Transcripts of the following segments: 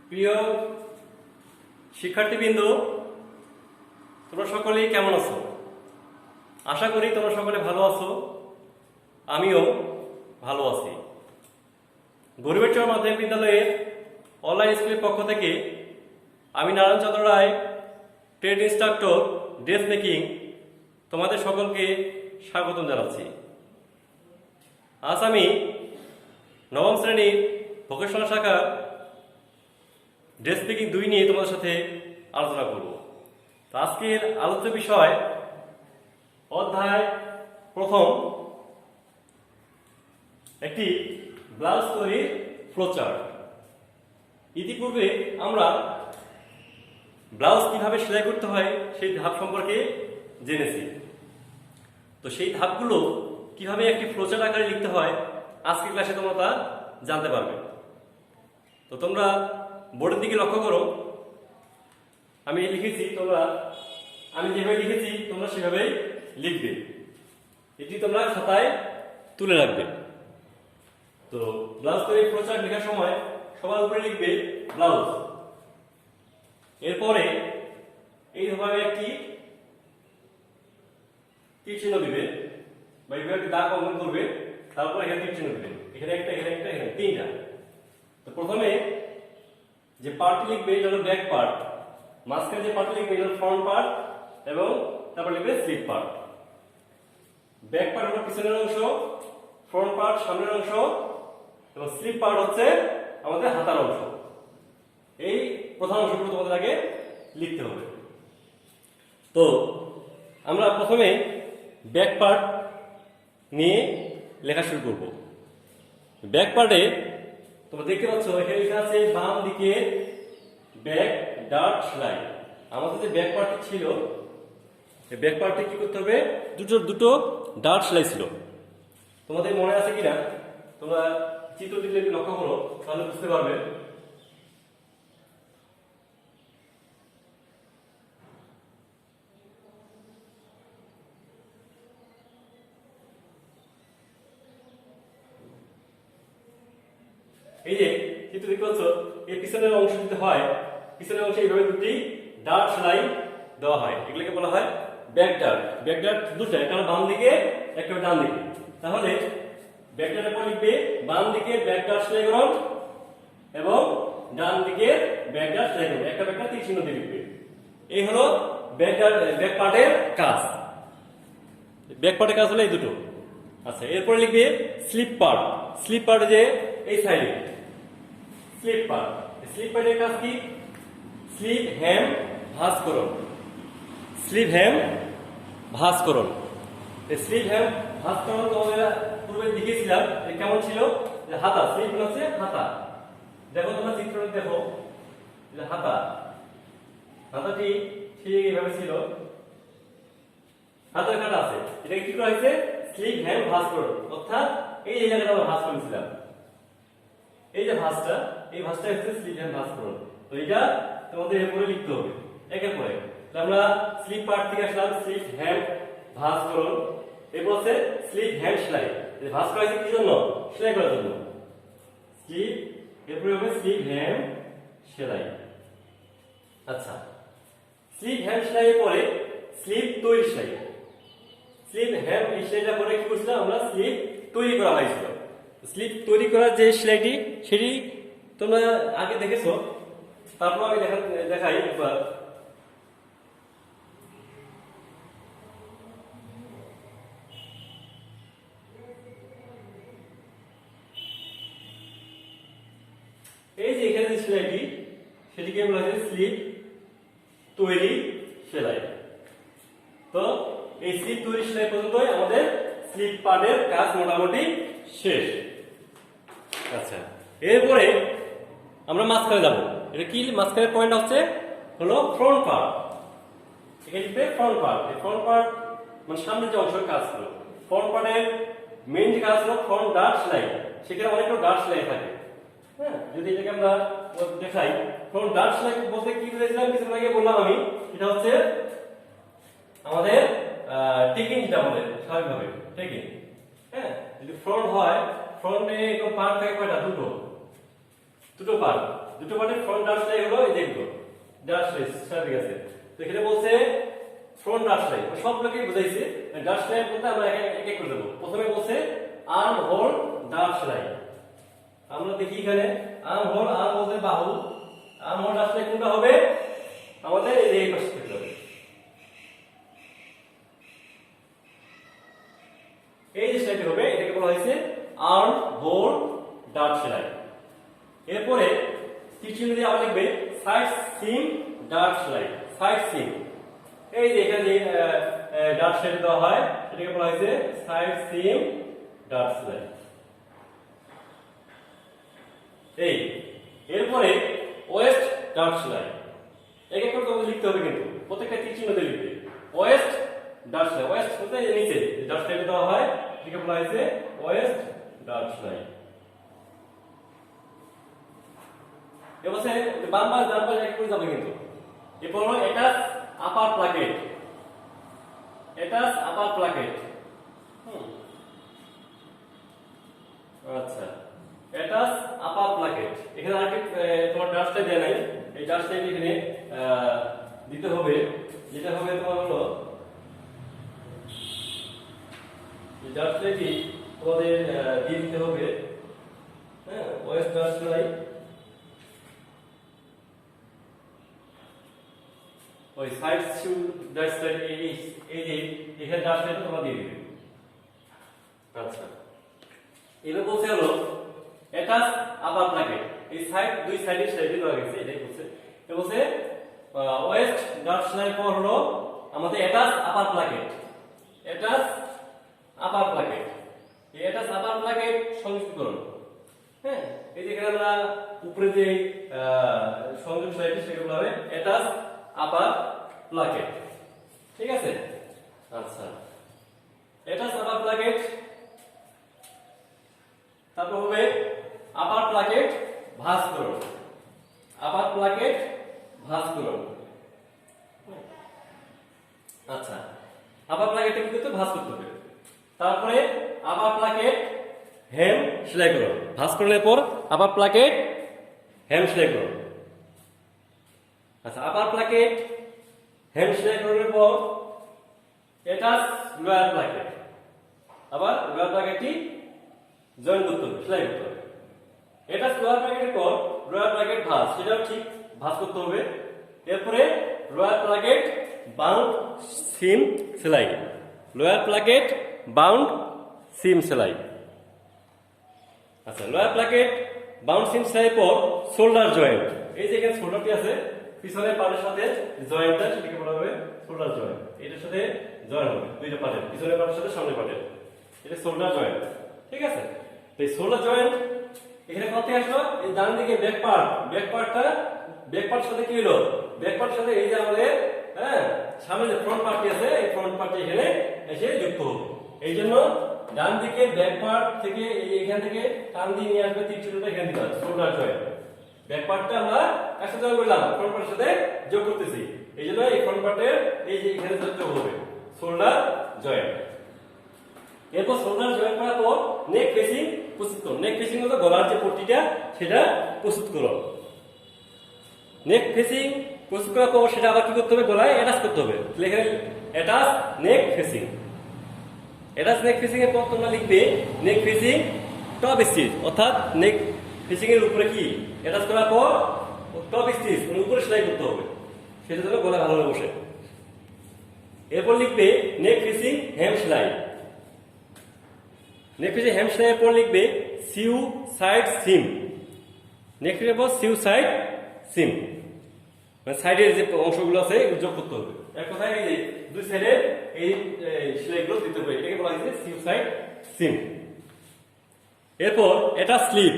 প্রিয় শিক্ষার্থীবৃন্দ, তোমরা সকলেই কেমন আছো? আশা করি তোমরা সকলে ভালো আছো। আমিও ভালো আছি। গরিবেরচর মাধ্যমিক বিদ্যালয়ের অনলাইন স্কুলের পক্ষ থেকে আমি নারায়ণ চন্দ্র রায়, ট্রেড ইনস্ট্রাক্টর, ড্রেস মেকিং, তোমাদের সকলকে স্বাগতম জানাচ্ছি। আজ আমি নবম শ্রেণীর ভোকেশনাল শাখা ড্রেস মেকিং 2 নিয়ে তোমাদের সাথে আলোচনা করব। তো আজকের আলোচ্য বিষয় অধ্যায় প্রথম, একটি ব্লাউজ তৈরির ফ্লোচার্ট। ইতিপূর্বে আমরা ব্লাউজ কিভাবে সেলাই করতে হয় সেই ধাপ সম্পর্কে জেনেছি। তো সেই ধাপগুলো কিভাবে একটি ফ্লোচার্ট আকারে লিখতে হয় আজকের ক্লাসে তোমরা তা জানতে পারবে। তো তোমরা বোর্ডের দিকে লক্ষ্য করো, আমি লিখেছি, আমি যেভাবে লিখেছি তোমরা সেভাবেই লিখবে। এটি তোমরা খাতায় তুলে রাখবে। তো ব্লাউজ তৈরি ফ্লোচার্ট লেখার সময় সবার উপরে লিখবে ব্লাউজ। এরপরে এইভাবে একটি তীর চিহ্ন দিবে বা এইভাবে একটি দাগ অঙ্কন করবে, তারপর এখানে তীর চিহ্ন দিবে, এখানে একটা, এখানে একটা, এখানে তিনটা। তো প্রথমে যে পার্ট লিখবে এটা হলো ব্যাক পার্ট, মাঝখানে যে পার্ট লিখবে এটা হলো ফ্রন্ট পার্ট, এবং তারপর লিখবে স্লিপ পার্ট। ব্যাক পার্ট হলো পিছনের অংশ, ফ্রন্ট পার্ট সামনের অংশ, এবং স্লিপ পার্ট হচ্ছে আমাদের হাতার অংশ। এই প্রধান অংশগুলো তোমাদের আগে লিখতে হবে। তো আমরা প্রথমে ব্যাক পার্ট নিয়ে লেখা শুরু করব। ব্যাক পার্টে তোমরা দেখতে পাচ্ছ এখানে লেখা আছে বাম দিকে ব্যাক ডার্ট সেলাই। আমাদের যে ব্যাক পার্টটি ছিল, এই ব্যাক পার্টে কি করতে হবে, দুটো ডার্ট সেলাই ছিল। তোমাদের মনে আছে কিনা তোমরা চিত্র দিলে লক্ষ্য করো, তাহলে বুঝতে পারবে। এই যে চিত্র দেখতে পাচ্ছ, এই পিছনের অংশ দিতে হয়, পিছনের অংশে এইভাবে দুটি ডার্ট সেলাই দেওয়া হয়, এগুলোকে বলা হয় ব্যাক ডার্ট। ব্যাক ডার্ট দুটো, একটা বাম দিকে, একটা ডান দিকে। তাহলে ব্যাক ডার্টের পর লিখবে বাম দিকে ব্যাক ডার্ট সেলাই করুন এবং ডান দিকে ব্যাক ডার্ট সেলাই করুন, একটা ব্যাকটা তীর চিহ্ন দিয়ে লিখবে। এই হলো ব্যাক পার্টের কাজ। ব্যাক পার্টের কাজ হলো এই দুটো। আচ্ছা, এরপরে লিখবে স্লিপ পার্ট। স্লিপ পার্ট যে এই সাইডে স্লিপ পার্ট। স্লিপ পার্টের কাজ কি, স্লিপ হেম ভাঁজ করুন, স্লিপ হেম ভাঁজ করুন। এই স্লিপ হেম ভাঁজ করুন তোমাদের পূর্বে দেখিয়েছিলাম কেমন ছিল, যে হাতা, স্লিপ হচ্ছে হাতা। দেখো তোমরা চিত্রটা দেখো, যে হাতাটি ঠিক এইভাবে ছিল, হাতের কাটা আছে, এটা কি করা হয়েছে, স্লিপ হেম ভাঁজ করুন, অর্থাৎ এই জায়গাটা আমরা ভাঁজ করেছিলাম, এই যে ভাঁজটা, এই ভাঁজটা হচ্ছে স্লিপ হেম ভাঁজ করুন। তো এটা তোমাদের এরপরে লিখতে হবে একের পরে। আমরা স্লিপ পার্ট থেকে আসলাম, স্লিপ হেম ভাঁজ করুন, এরপর হচ্ছে স্লিপ হেম সেলাই। ভাঁজ করা হয়েছে কি জন্য, সেলাই করার জন্য। স্লিপ, এরপরে হবে স্লিপ হেম সেলাই। আচ্ছা, স্লিপ হেম সেলাইয়ের পরে স্লিপ তৈরি সেলাই। স্লিপ হেম এই সেলাইটা পরে কি করছিলাম আমরা, স্লিপ তৈরি করা হয়েছিল। স্লিপ তৈরি করার যে সেলাইটি, সেটি তোমরা আগে দেখেছো, তারপর আমি দেখাই একবার। এই যে এখানে যে সেলাইটি, সেটিকে বলা হয় স্লিপ তৈরি সেলাই। তো এই স্লিপ তৈরি সেলাই পর্যন্তই আমাদের স্লিপ পার্টের কাজ মোটামুটি শেষ। আচ্ছা, এরপরে আমরা মাঝখানে যাব। এটা কি, মাঝখানের পয়েন্ট হলো ফ্রন্ট পার্ট। এখানে লিখবে ফ্রন্ট পার্ট। এই ফ্রন্ট পার্ট মানে সামনের যে অংশের কাজ হলো, ফ্রন্ট পার্টের মেইন যে কাজ হলো ফ্রন্ট ডার্ট সেলাই। সেখানে অনেকগুলো ডার্ট সেলাই থাকে। হ্যাঁ, যদি এটাকে আমরা দেখাই, ফ্রন্ট ডার্ট সেলাই বলতে কি বুঝেছিলাম কিছুক্ষণ আগে বললাম আমি, এটা হচ্ছে আমাদের টেকিং, যেটা বলে স্বাভাবিকভাবে টেকিং। হ্যাঁ, যদি ফ্রন্ট হয়, ফ্রন্টে এরকম পার্ট থাকে কয়টা, দুটো। দুটো পার্ট, দুটো পার্টের ফ্রন্ট ডার্ট সেলাই হলো এই যেগুলো ডার্ট সেলাই ঠিক আছে। তো এখানে বলছে ফ্রন্ট ডার্ট সেলাই সবগুলোকে বুঝাইছে। ডার্ট সেলাই বলতে আমরা এক এক করে দেবো। প্রথমে বলছে আর্ম হোল ডার্ট সেলাই। আমরা দেখি এখানে আর্ম হোল, আর্ম বলতে বাহু, আর্ম হোল ডার্ট সেলাই কোনটা হবে আমাদের এই পাশে থেকে হবে। এই যে সেলাইটি হবে এটাকে বলা হয়েছে আর্ম হোল ডার্ট সেলাই। এরপরে টিচিং দিয়ে আবার লিখবে সাইড সিম ডার্ট সেলাই। সাইড সিম এই যে এখানে যে ডার্ট সেলাই দেওয়া হয় এটাকে বলা হয়েছে সাইড সিম ডার্ট সেলাই। এই এরপরে ওয়েস্ট ডার্ট সেলাই এক এক করে তোমাদের লিখতে হবে, কিন্তু প্রত্যেকটা টিচিং দিয়ে লিখবে ওয়েস্ট ডার্ট সেলাই। ওয়েস্ট বলতে নিচে ডার্ট সেলাই দেওয়া হয় এটাকে বলা হয়েছে ওয়েস্ট ডার্ট সেলাই। এবার বাম পাশ ডান পাশ এক করে যাবে কিন্তু। এরপর হলো অ্যাটাচ আপার প্লাকেট। অ্যাটাচ আপার প্লাকেট। আচ্ছা, অ্যাটাচ আপার প্লাকেট এখানে আরেকটা তোমার ডাস্টটা দেয়া নাই। এই ডাস্টটা এখানে দিতে হবে। যেটা হবে তোমার হলো এই ডাস্টটাকে তোমাদের দিয়ে দিতে হবে। হ্যাঁ, ওয়েস্ট ডাস্ট নাই ওই সাইড শু ডাস্ট সাইড এই যে এখানে ডাস্ট সাইড তোমরা দিয়ে দিবে। আচ্ছা, এবার বলছে হলো অ্যাটাচ আপার প্লাকেট। এই সাইড দুই সাইডের সাইডে দেওয়া গেছে এটাই বলছে। এটা বলছে ওয়েস্ট ডার্ট সেলাই পর হলো আমাদের অ্যাটাচ আপার প্লাকেট। অ্যাটাচ আপার প্লাকেট, এই অ্যাটাচ আপার প্লাকেট সংযুক্তকরণ। হ্যাঁ, এই যে এখানে আমরা উপরে যে সংযোগ সেলাইটি সেটা বলা হবে অ্যাটাচ আপার প্লাকেট। ঠিক আছে। আচ্ছা, অ্যাটাচ আপার প্লাকেট, তারপর হবে আপার প্লাকেট ভাঁজ করুন। আপার প্লাকেট ভাঁজ করুন। আচ্ছা, আপার প্লাকেটটা কিন্তু ভাঁজ করতে হবে। তারপরে আপার প্লাকেট হেম সেলাই করুন। ভাঁজ করলে পর আপার প্লাকেট হেম সেলাই করুন। আচ্ছা, আপার প্লাকেট হেম সেলাই করার পর অ্যাটাচ লোয়ার প্লাকেট, আবার লোয়ার প্লাকেটটি জয়েন করতে হবে, সেলাই করতে হবে। অ্যাটাচ লোয়ার প্লাকেটের পর লোয়ার প্লাকেট ভাঁজ, সেটাও ঠিক ভাঁজ করতে হবে। এরপরে লোয়ার প্লাকেট বাউন্ড সিম সেলাই। লোয়ার প্লাকেট বাউন্ড সিম সেলাই। আচ্ছা, লোয়ার প্লাকেট বাউন্ড সিম সেলাই পর শোল্ডার জয়েন্ট। এই যে এখানে শোল্ডারটি আছে পিছনের পার্টের সাথে জয়েন্টটা সেটাকে বলা হবে শোল্ডার জয়েন্ট। এটার সাথে জয়েন হবে দুইটা পার্টের, পিছনের পার্টের সাথে সামনের পার্টের, এটা শোল্ডার জয়েন্ট। ঠিক আছে। তো এই শোল্ডার জয়েন্ট এখানে কোথায় আসলো? এই ডান দিকে ব্যাক পার্ট, ব্যাক পার্টটা ব্যাক পার্টের সাথে কি হলো? ব্যাক পার্টের সাথে এই যে আমাদের সামনে যে ফ্রন্ট পার্টটি আছে এই ফ্রন্ট পার্টটি এখানে এসে যুক্ত হবে। এই জন্য ডান দিকে ব্যাক পার্ট থেকে এখান থেকে টান দিয়ে নিয়ে আসবে তিন চিহ্নটা এখানে দিতে হবে শোল্ডার জয়েন্ট। ব্যাক পার্টটা আমরা একসাথে জয়েন করলাম, ফ্রন্ট পার্টের সাথে যোগ করতেছি। এই জন্য এই ফ্রন্ট পার্টের এই যে এখানে যোগ হবে শোল্ডার জয়েন্ট। এরপর শোল্ডার জয়েন্ট করার পর নেক ফেসিং প্রস্তুত করো। নেক ফেসিং হলো গলার যে পট্টিটা সেটা প্রস্তুত করো। নেক ফেসিং প্রস্তুত করার পর সেটা আবার কি করতে হবে? গলায় অ্যাটাচ করতে হবে। এখানে অ্যাটাচ নেক ফেসিং। অ্যাটাচ নেক ফেসিং এর পর তোমরা লিখবে নেক ফেসিং টপ স্টিচ, অর্থাৎ নেক ফেসিং এর উপরে কি অ্যাটাচ করার পর টপ স্টিচ মানে উপরে সেলাই করতে হবে, সেটা যেন গলা ভালোভাবে বসে। এরপর লিখবে নেক ফেসিং হেম সেলাই। নেক ফেসিং হেম সেলাইয়ের পর লিখবে সিউ সাইড সিম। নেক ফেসিং এর পর সিউ সাইড সিম, মানে সাইডের যে অংশগুলো আছে এগুলো যোগ করতে হবে। এক কথায় এই যে দুই সাইডে এই সেলাইগুলো দিতে হবে, এটাকে বলা হয়েছে সিউ সাইড সিম। এরপর এটা স্লিপ,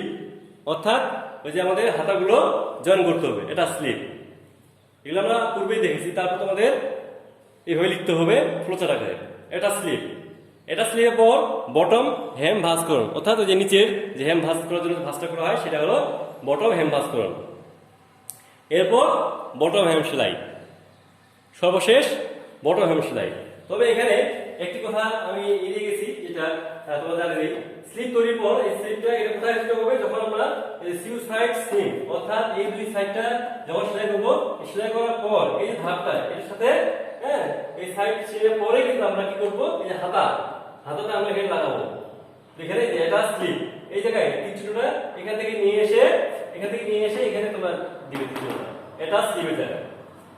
অর্থাৎ ওই যে আমাদের হাতাগুলো জয়েন করতে হবে, এটা স্লিপ। এগুলো আমরা পূর্বেই দেখেছি। তারপর তোমাদের এইভাবে লিখতে হবে ফ্লোচার্ট আকারে, এটা স্লিপ। এটা স্লিপের পর বটম হেম ভাঁজ করুন, অর্থাৎ ওই যে নিচের যে হেম ভাঁজ করার জন্য ভাঁজটা করা হয় সেটা হলো বটম হেম ভাঁজ করুন। এরপর বটম হেম সেলাই, সর্বশেষ বটম হেম সেলাই। তবে এখানে একটি কথা আমি এড়িয়ে গেছি, যেটা তোমরা জানেন, স্লিপ তৈরির পর এই স্লিপটা এটা কোথায় সেট হবে যখন আমরা এই সিউ সাইড সিম অর্থাৎ এই দুই সাইডটা যখন সেলাই করব সেলাই করার পর এই যে ধাপটা এর সাথে হ্যাঁ এই সাইড সিমের পরে কিন্তু আমরা কি করব এই যে হাতাটা আমরা এখানে লাগাবো এখানে এটা স্লিপ এই জায়গায় তীরটা এখান থেকে নিয়ে এসে এখানে তোমরা দিবে তীরটা এটা স্লিপের জায়গা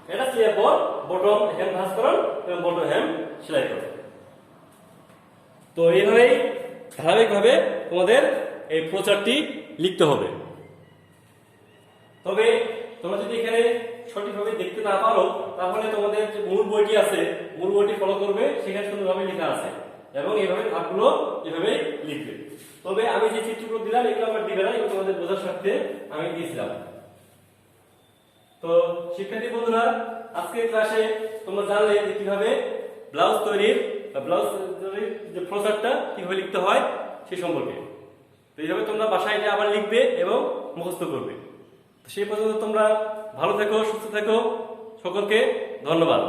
এটা স্লিপের পর বটম হেম ভাঁজ করুন এবং বটম হেম সেলাই করুন তো এইভাবেই ধারাবাহিকভাবে তোমাদের এই প্রচারটি লিখতে হবে তবে তোমরা যদি এখানে সঠিকভাবে দেখতে না পারো তাহলে তোমাদের যে মূল বইটি আছে মূল বইটি ফলো করবে সেখানে সুন্দরভাবে লেখা আছে এবং এইভাবে ধাপগুলো এভাবে লিখবে তবে আমি যে চিত্রগুলো দিলাম এগুলো আমার দিবে না এগুলো তোমাদের বোঝার স্বার্থে আমি দিয়েছিলাম তো শিক্ষার্থী বন্ধুরা আজকের ক্লাসে তোমরা জানলে যে কিভাবে ব্লাউজ তৈরির যে প্রচারটা কিভাবে লিখতে হয় সে সম্পর্কে তো এইভাবে তোমরা বাসায় এটা আবার লিখবে এবং মুখস্থ করবে সেই পর্যন্ত তোমরা ভালো থেকো সুস্থ থেকো সকলকে ধন্যবাদ।